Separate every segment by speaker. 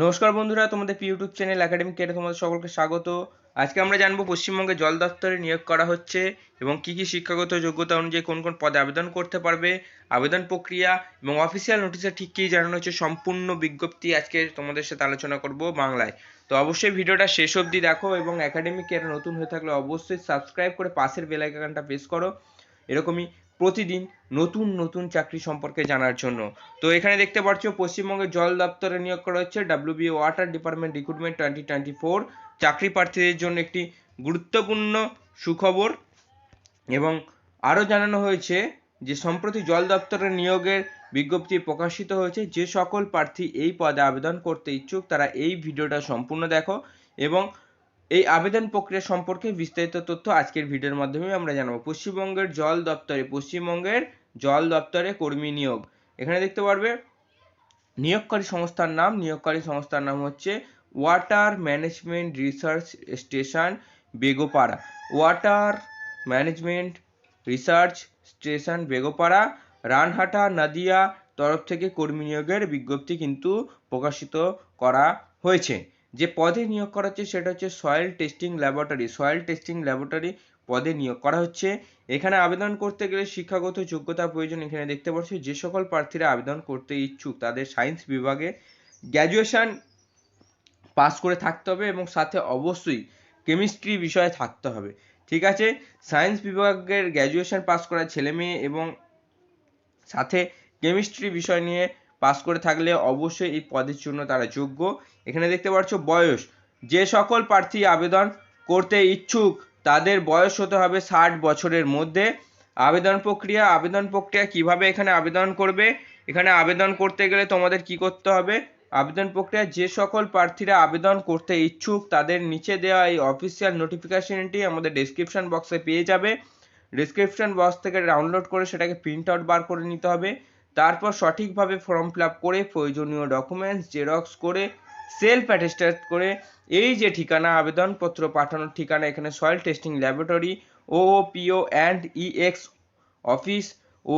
Speaker 1: নমস্কার বন্ধুরা, তোমাদের ইউটিউব চ্যানেল একাডেমিক কেয়ারে তোমাদের সকলকে স্বাগত। আজকে আমরা জানবো পশ্চিমবঙ্গে জল দপ্তরে নিয়োগ করা হচ্ছে এবং কি কি শিক্ষাগত যোগ্যতা অনুযায়ী কোন কোন পদে আবেদন করতে পারবে, আবেদন প্রক্রিয়া এবং অফিসিয়াল নোটিশে ঠিক কী জানানো হচ্ছে সম্পূর্ণ বিজ্ঞপ্তি আজকে তোমাদের সাথে আলোচনা করব বাংলায়। তো অবশ্যই ভিডিওটা শেষ অবধি দেখো এবং একাডেমিক কেয়ারে নতুন হয়ে থাকলে অবশ্যই সাবস্ক্রাইব করে পাশের বেল আইকনটা প্রেস করো এরকমই প্রতিদিন নতুন নতুন চাকরি সম্পর্কে জানার জন্য। তো এখানে দেখতে পাচ্ছ পশ্চিমবঙ্গের জল দপ্তরে নিয়োগ করা হচ্ছে WBO ওয়াটার ডিপার্টমেন্ট রিক্রুটমেন্ট 2024। চাকরি প্রার্থীদের জন্য একটি গুরুত্বপূর্ণ সুখবর এবং আরও জানানো হয়েছে যে সম্প্রতি জল দপ্তরের নিয়োগের বিজ্ঞপ্তি প্রকাশিত হয়েছে। যে সকল প্রার্থী এই পদে আবেদন করতে ইচ্ছুক তারা এই ভিডিওটা সম্পূর্ণ দেখো এবং এই আবেদন প্রক্রিয়া সম্পর্কে বিস্তারিত তথ্য আজকের ভিডিওর মাধ্যমে আমরা জানাবো। পশ্চিমবঙ্গের জল দপ্তরে কর্মী নিয়োগ। এখানে দেখতে পারবে নিয়োগকারী সংস্থার নাম হচ্ছে water management research station Begopara. Water management research station Begopara, Ranhata Nadia তরফ থেকে কর্মী নিয়োগের বিজ্ঞপ্তি কিন্তু প্রকাশিত করা হয়েছে। যে পদে নিয়োগ করা হচ্ছে সেটা হচ্ছে সয়েল টেস্টিং ল্যাবরেটরি পদে নিয়োগ করা হচ্ছে। এখানে আবেদন করতে গেলে শিক্ষাগত যোগ্যতা প্রয়োজন। এখানে দেখতে পাচ্ছি যে সকল প্রার্থীরা আবেদন করতে ইচ্ছুক তাদের সায়েন্স বিভাগে গ্র্যাজুয়েশন পাস করে থাকতে হবে এবং সাথে অবশ্যই কেমিস্ট্রি বিষয়ে থাকতে হবে। ঠিক আছে, সায়েন্স বিভাগের গ্র্যাজুয়েশন পাস করা ছেলে মেয়ে এবং সাথে কেমিস্ট্রি বিষয় নিয়ে পাস করে থাকলে অবশ্যই এই পদের জন্য তারা যোগ্য। এখানে দেখতে পাচ্ছ বয়স, যে সকল প্রার্থী আবেদন করতে ইচ্ছুক তাদের বয়স হতে হবে 60 বছরের মধ্যে। আবেদন প্রক্রিয়া কিভাবে এখানে আবেদন করবে, এখানে আবেদন করতে গেলে তোমাদের কি করতে হবে, আবেদন প্রক্রিয়া যে সকল প্রার্থীরা আবেদন করতে ইচ্ছুক তাদের নিচে দেওয়া এই অফিসিয়াল নোটিফিকেশনটি আমাদের ডেসক্রিপশন বক্সে পেয়ে যাবে। ডেসক্রিপশন বক্স থেকে ডাউনলোড করে সেটাকে প্রিন্ট আউট বার করে নিতে হবে। তারপর সঠিকভাবে ফর্ম ফিল আপ করে প্রয়োজনীয় ডকুমেন্টস জেরক্স করে সেলফ অ্যাটেস্টেড করে এই যে ঠিকানা আবেদনপত্র পাঠানোর ঠিকানা, এখানে soil testing laboratory OOPO and EX office ও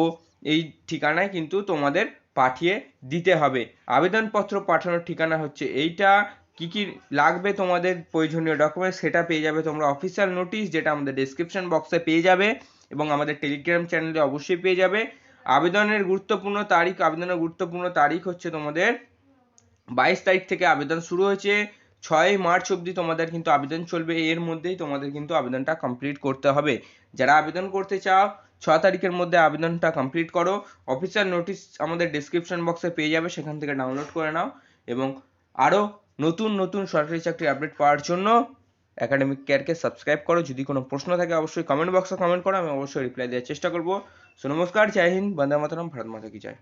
Speaker 1: এই ঠিকানায় কিন্তু তোমাদের পাঠিয়ে দিতে হবে। আবেদনপত্র পাঠানোর ঠিকানা হচ্ছে এইটা। কি কি লাগবে তোমাদের প্রয়োজনীয় ডকুমেন্টস সেটা পেয়ে যাবে তোমরা অফিসিয়াল নোটিশ, যেটা আমাদের ডেসক্রিপশন বক্সে পেয়ে যাবে এবং আমাদের টেলিগ্রাম চ্যানেলে অবশ্যই পেয়ে যাবে। আবেদনের গুরুত্বপূর্ণ তারিখ হচ্ছে তোমাদের 22 তারিখ থেকে আবেদন শুরু হয়েছে, 6 মার্চ অবধি তোমাদের কিন্তু আবেদন চলবে। এর মধ্যেই তোমাদের কিন্তু আবেদনটা কমপ্লিট করতে হবে। যারা আবেদন করতে চাও 6 তারিখের মধ্যে আবেদনটা কমপ্লিট করো। অফিসিয়াল নোটিশ আমাদের ডেসক্রিপশন বক্সে পেয়ে যাবে, সেখান থেকে ডাউনলোড করে নাও এবং আরও নতুন নতুন সরকারি চাকরি আপডেট পাওয়ার জন্য একাডেমিক কেয়ারকে সাবস্ক্রাইব করো। যদি কোনো প্রশ্ন থাকে অবশ্যই কমেন্ট বক্সে কমেন্ট করো, আমি অবশ্যই রিপ্লাই দেওয়ার চেষ্টা করবো। সো নমস্কার, জয় হিন্দ, বন্দে মাতরম, ভারত মাতা কি জয়।